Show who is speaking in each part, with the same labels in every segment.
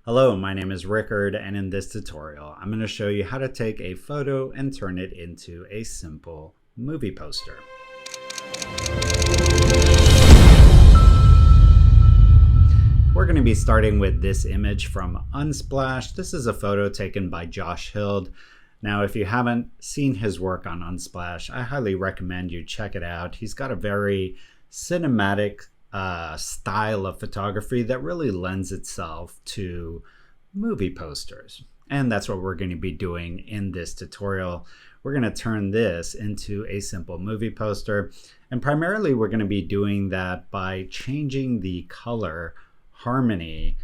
Speaker 1: Hello, my name is Rickard, and in this tutorial, I'm going to show you how to take a photo and turn it into a simple movie poster. We're going to be starting with this image from Unsplash. This is a photo taken by Josh Hild. Now, if you haven't seen his work on Unsplash, I highly recommend you check it out. He's got a very cinematic style of photography that really lends itself to movie posters. And that's what we're going to be doing in this tutorial. We're going to turn this into a simple movie poster. And primarily we're going to be doing that by changing the color harmony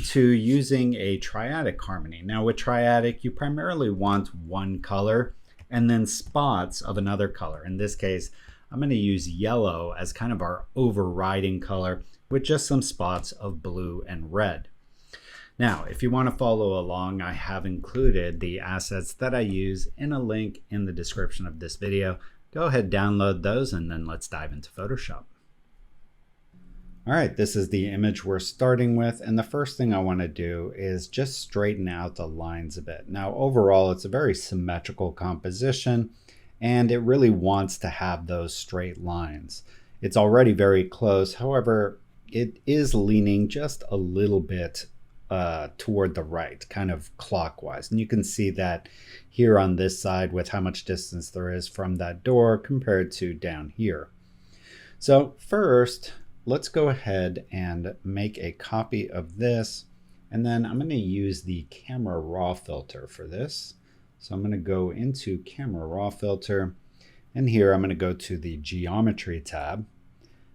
Speaker 1: to using a triadic harmony. Now with triadic, you primarily want one color and then spots of another color. In this case, I'm going to use yellow as kind of our overriding color with just some spots of blue and red. Now, if you want to follow along, I have included the assets that I use in a link in the description of this video. Go ahead, download those, and then let's dive into Photoshop. All right, this is the image we're starting with, and the first thing I want to do is just straighten out the lines a bit. Now, overall, it's a very symmetrical composition, and it really wants to have those straight lines. It's already very close. However, it is leaning just a little bit toward the right, kind of clockwise. And you can see that here on this side with how much distance there is from that door compared to down here. So first, let's go ahead and make a copy of this. And then I'm going to use the camera raw filter for this. So I'm going to go into camera raw filter, and here I'm going to go to the geometry tab,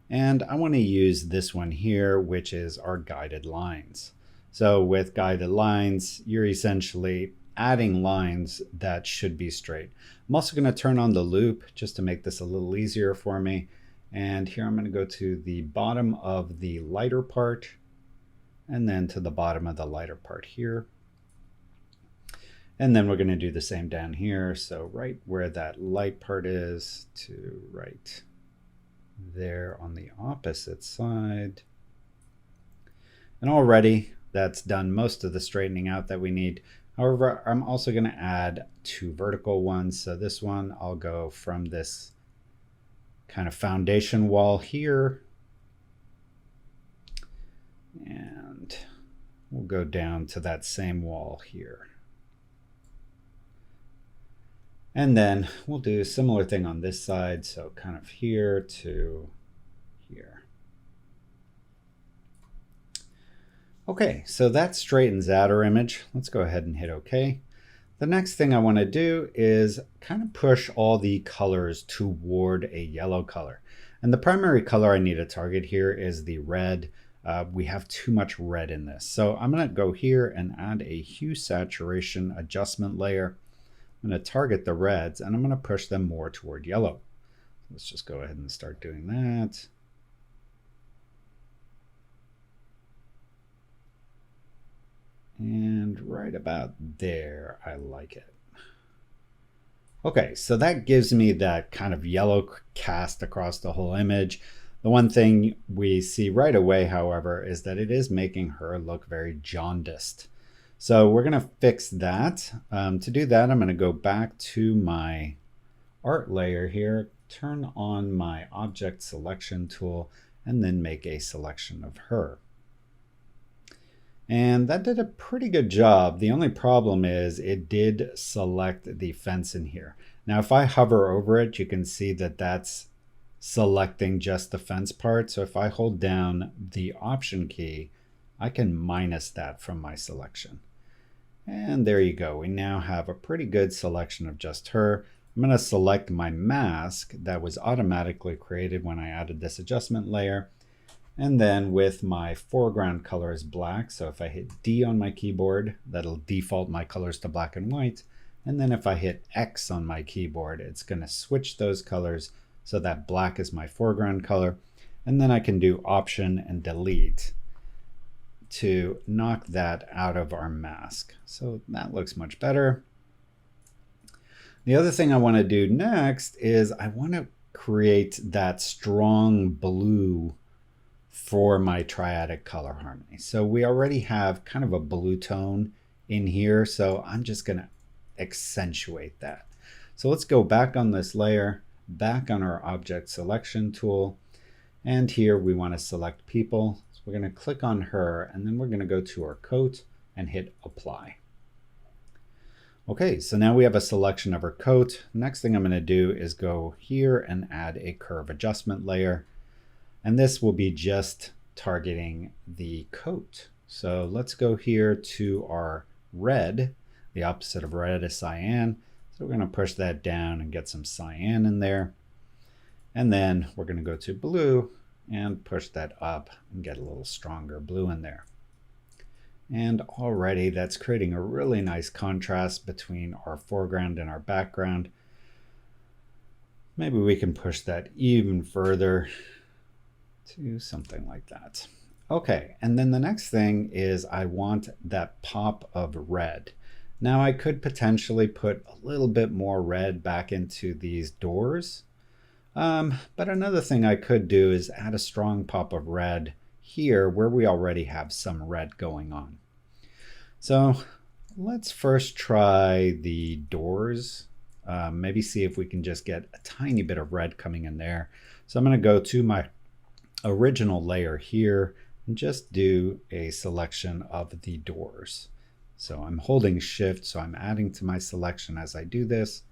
Speaker 1: and I want to use this one here, which is our guided lines. So with guided lines, you're essentially adding lines that should be straight. I'm also going to turn on the loop just to make this a little easier for me. And here I'm going to go to the bottom of the lighter part, and then to the bottom of the lighter part here. And then we're going to do the same down here. So right where that light part is to right there on the opposite side. And already that's done most of the straightening out that we need. However, I'm also going to add two vertical ones. So this one, I'll go from this kind of foundation wall here, and we'll go down to that same wall here. And then we'll do a similar thing on this side. So kind of here to here. Okay, so that straightens out our image. Let's go ahead and hit OK. The next thing I want to do is kind of push all the colors toward a yellow color. And the primary color I need to target here is the red. We have too much red in this. So I'm going to go here and add a hue saturation adjustment layer. I'm going to target the reds, and I'm going to push them more toward yellow. Let's just go ahead and start doing that. And right about there, I like it. Okay, so that gives me that kind of yellow cast across the whole image. The one thing we see right away, however, is that it is making her look very jaundiced. So we're going to fix that. To do that, I'm going to go back to my art layer here, turn on my object selection tool, and then make a selection of her. And that did a pretty good job. The only problem is it did select the fence in here. Now, if I hover over it, you can see that that's selecting just the fence part. So if I hold down the Option key, I can minus that from my selection. And there you go. We now have a pretty good selection of just her. I'm going to select my mask that was automatically created when I added this adjustment layer. And then with my foreground color is black. So if I hit D on my keyboard, that'll default my colors to black and white. And then if I hit X on my keyboard, it's going to switch those colors so that black is my foreground color. And then I can do Option and Delete to knock that out of our mask. So that looks much better. The other thing I want to do next is I want to create that strong blue for my triadic color harmony. So we already have kind of a blue tone in here, so I'm just going to accentuate that. So let's go back on this layer, back on our object selection tool, and here we want to select people. So we're going to click on her, and then we're going to go to our coat and hit apply. Okay, so now we have a selection of our coat. Next thing I'm going to do is go here and add a curve adjustment layer. And this will be just targeting the coat. So let's go here to our red. The opposite of red is cyan. So we're going to push that down and get some cyan in there. And then we're going to go to blue and push that up and get a little stronger blue in there. And already that's creating a really nice contrast between our foreground and our background. Maybe we can push that even further to something like that. Okay, and then the next thing is I want that pop of red. Now I could potentially put a little bit more red back into these doors. But another thing I could do is add a strong pop of red here where we already have some red going on. So let's first try the doors. Maybe see if we can just get a tiny bit of red coming in there. So I'm going to go to my original layer here and just do a selection of the doors. So I'm holding shift, so I'm adding to my selection as I do this.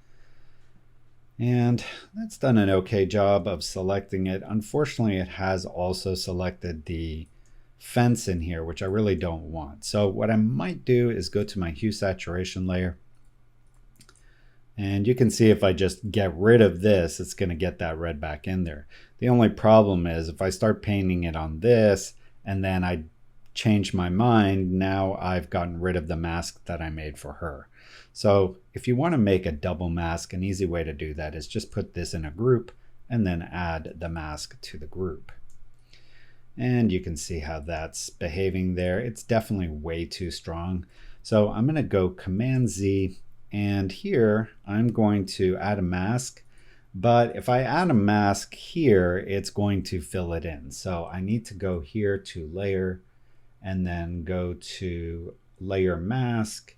Speaker 1: And that's done an okay job of selecting it. Unfortunately, it has also selected the fence in here, which I really don't want. So what I might do is go to my hue saturation layer. And you can see if I just get rid of this, it's going to get that red back in there. The only problem is if I start painting it on this and then I change my mind, now I've gotten rid of the mask that I made for her. So if you want to make a double mask, an easy way to do that is just put this in a group and then add the mask to the group. And you can see how that's behaving there. It's definitely way too strong. So I'm going to go Command Z, and here I'm going to add a mask. But if I add a mask here, it's going to fill it in. So I need to go here to Layer and then go to Layer Mask.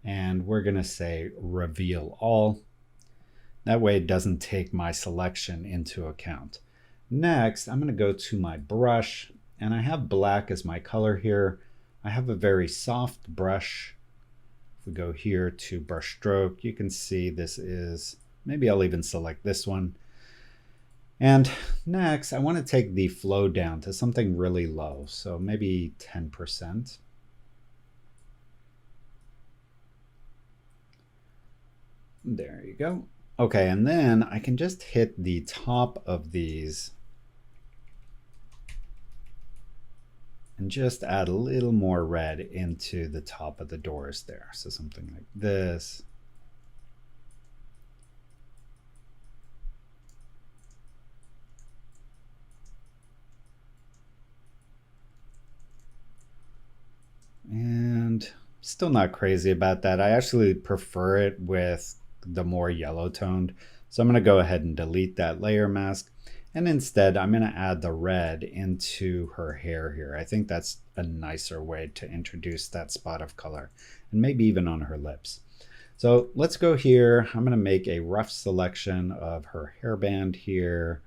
Speaker 1: And we're going to say Reveal All. That way it doesn't take my selection into account. Next, I'm going to go to my brush, and I have black as my color here. I have a very soft brush. If we go here to brush stroke, you can see this is, maybe I'll even select this one. And next, I want to take the flow down to something really low, so maybe 10%. There you go. Okay, and then I can just hit the top of these and just add a little more red into the top of the doors there. So something like this. And still not crazy about that. I actually prefer it with the more yellow toned. So I'm going to go ahead and delete that layer mask. And instead, I'm going to add the red into her hair here. I think that's a nicer way to introduce that spot of color, and maybe even on her lips. So let's go here. I'm going to make a rough selection of her hairband here,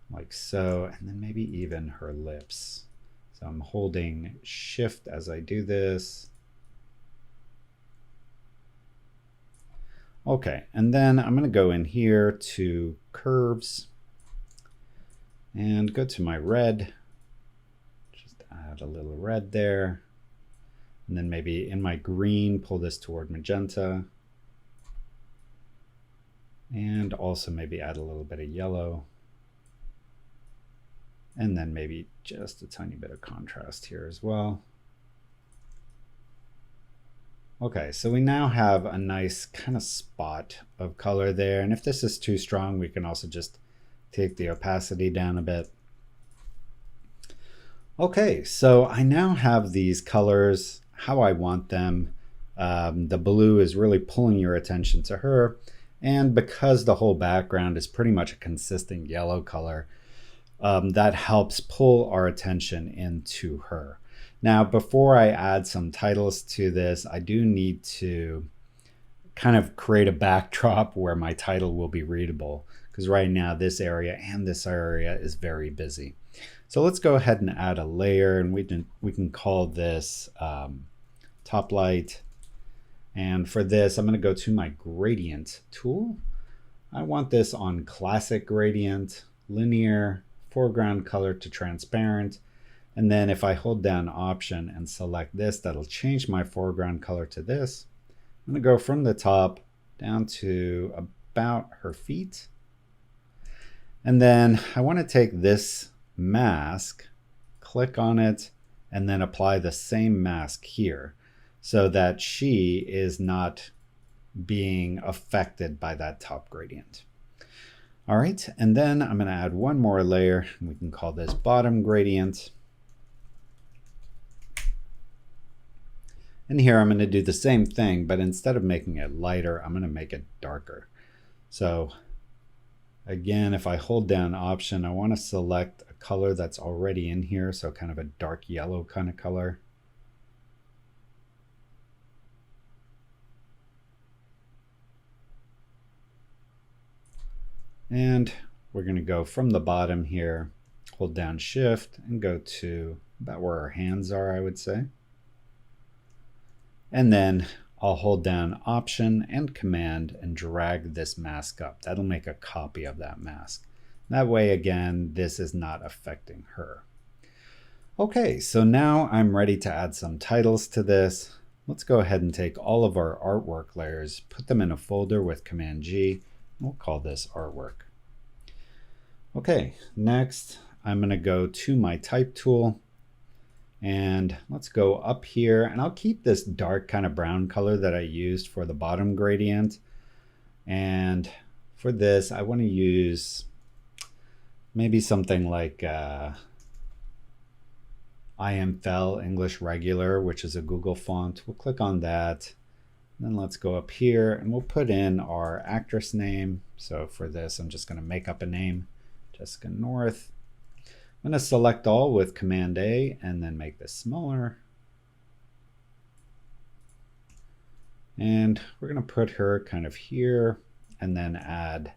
Speaker 1: like so, and then maybe even her lips. So I'm holding shift as I do this. Okay, and then I'm going to go in here to curves and go to my red. Just add a little red there. And then maybe in my green, pull this toward magenta. And also maybe add a little bit of yellow. And then maybe just a tiny bit of contrast here as well. Okay, so we now have a nice kind of spot of color there. And if this is too strong, we can also just take the opacity down a bit. Okay, so I now have these colors how I want them. The blue is really pulling your attention to her. And because the whole background is pretty much a consistent yellow color, that helps pull our attention into her. Now, before I add some titles to this, I do need to kind of create a backdrop where my title will be readable, because right now this area and this area is very busy. So let's go ahead and add a layer, and we can call this top light. And for this, I'm going to go to my gradient tool. I want this on classic gradient, linear, foreground color to transparent. And then if I hold down Option and select this, that'll change my foreground color to this. I'm going to go from the top down to about her feet. And then I want to take this mask, click on it, and then apply the same mask here so that she is not being affected by that top gradient. All right, and then I'm going to add one more layer. We can call this bottom gradient. And here I'm going to do the same thing, but instead of making it lighter, I'm going to make it darker. So again, if I hold down Option, I want to select a color that's already in here, so kind of a dark yellow kind of color. And we're going to go from the bottom here, hold down Shift, and go to about where our hands are, I would say. And then I'll hold down Option and Command and drag this mask up. That'll make a copy of that mask. That way, again, this is not affecting her. Okay, so now I'm ready to add some titles to this. Let's go ahead and take all of our artwork layers, put them in a folder with Command G. We'll call this artwork. Okay, next I'm going to go to my type tool, and let's go up here, and I'll keep this dark kind of brown color that I used for the bottom gradient. And for this, I want to use maybe something like IMFL English Regular, which is a Google font. We'll click on that. Then let's go up here and we'll put in our actress name. So for this, I'm just going to make up a name, Jessica North. I'm going to select all with Command A and then make this smaller. And we're going to put her kind of here and then add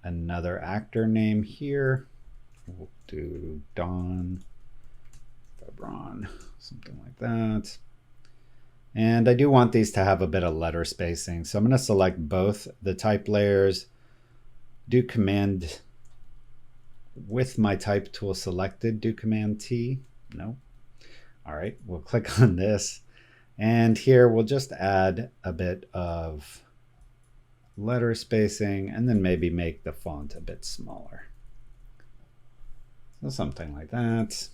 Speaker 1: another actor name here. We'll do Dawn Fabron, something like that. And I do want these to have a bit of letter spacing. So I'm going to select both the type layers, do Command with my type tool selected, do Command T. No. All right, we'll click on this. And here we'll just add a bit of letter spacing and then maybe make the font a bit smaller. So something like that.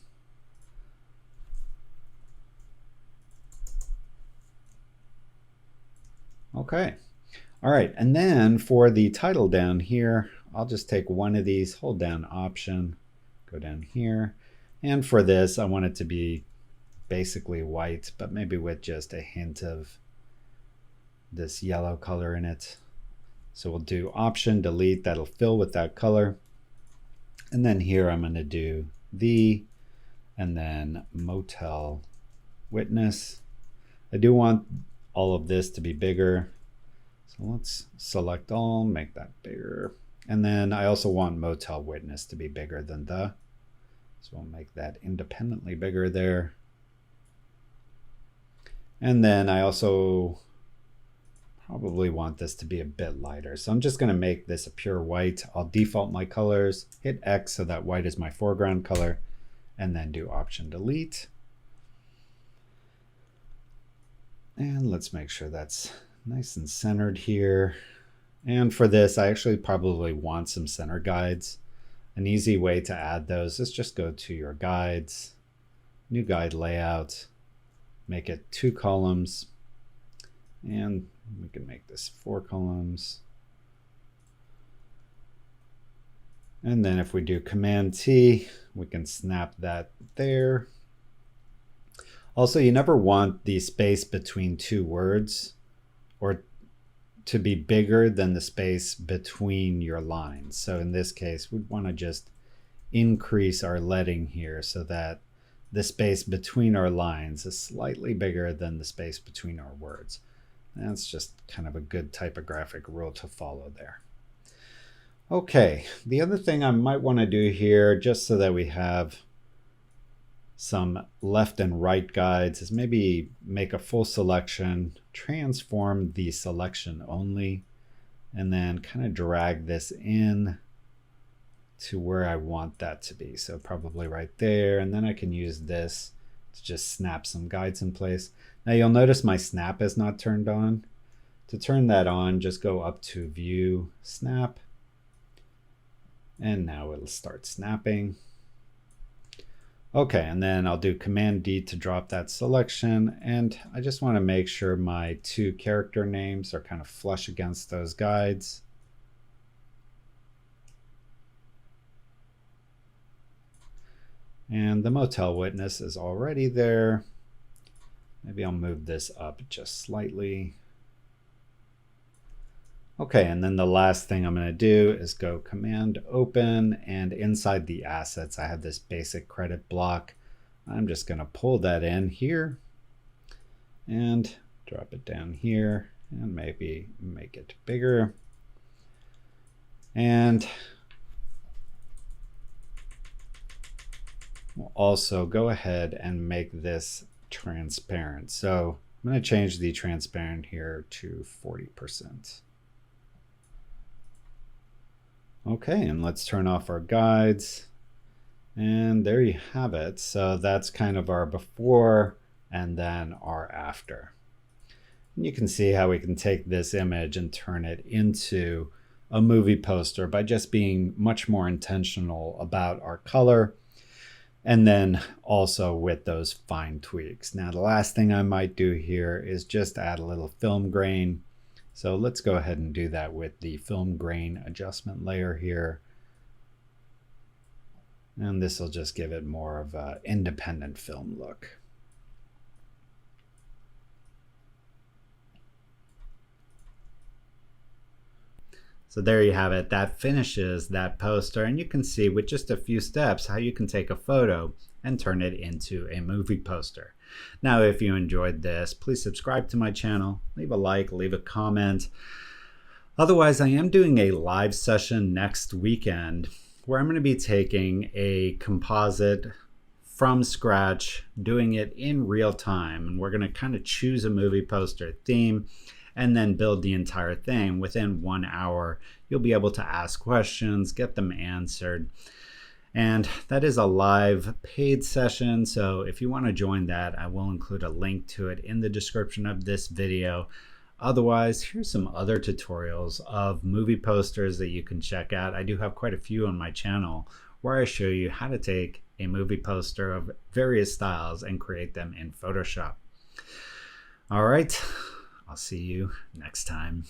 Speaker 1: Okay. All right, and then for the title down here, I'll just take one of these, hold down Option, go down here. And for this, I want it to be basically white, but maybe with just a hint of this yellow color in it. So we'll do Option, delete, that'll fill with that color. And then here I'm going to do the, and then Motel Witness. I do want all of this to be bigger. So let's select all, make that bigger. And then I also want Motel Witness to be bigger than the. So we'll make that independently bigger there. And then I also probably want this to be a bit lighter. So I'm just going to make this a pure white. I'll default my colors, hit X so that white is my foreground color, and then do Option delete. And let's make sure that's nice and centered here. And for this, I actually probably want some center guides. An easy way to add those is just go to your guides, new guide layout, make it 2 columns, and we can make this 4 columns. And then if we do Command T, we can snap that there. Also, you never want the space between 2 words or to be bigger than the space between your lines. So in this case, we'd want to just increase our leading here so that the space between our lines is slightly bigger than the space between our words. That's just kind of a good typographic rule to follow there. Okay, the other thing I might want to do here, just so that we have some left and right guides, is maybe make a full selection, transform the selection only, and then kind of drag this in to where I want that to be. So probably right there, and then I can use this to just snap some guides in place. Now you'll notice my snap is not turned on. To turn that on, just go up to View, Snap, and now it'll start snapping. Okay, and then I'll do Command D to drop that selection, and I just want to make sure my two character names are kind of flush against those guides. And the motel witness is already there. Maybe I'll move this up just slightly. Okay, and then the last thing I'm going to do is go Command Open, and inside the assets I have this basic credit block. I'm just going to pull that in here and drop it down here and maybe make it bigger. And we'll also go ahead and make this transparent. So I'm going to change the transparent here to 40%. Okay, and let's turn off our guides. And there you have it. So that's kind of our before and then our after. And you can see how we can take this image and turn it into a movie poster by just being much more intentional about our color, and then also with those fine tweaks. Now the last thing I might do here is just add a little film grain. So let's go ahead and do that with the film grain adjustment layer here. And this will just give it more of an independent film look. So there you have it. That finishes that poster, and you can see with just a few steps how you can take a photo and turn it into a movie poster. Now, if you enjoyed this, please subscribe to my channel, leave a like, leave a comment. Otherwise, I am doing a live session next weekend where I'm going to be taking a composite from scratch, doing it in real time, and we're going to kind of choose a movie poster theme and then build the entire thing. Within 1 hour, you'll be able to ask questions, get them answered. And that is a live paid session. So if you want to join that, I will include a link to it in the description of this video. Otherwise, here's some other tutorials of movie posters that you can check out. I do have quite a few on my channel where I show you how to take a movie poster of various styles and create them in Photoshop. All right. I'll see you next time.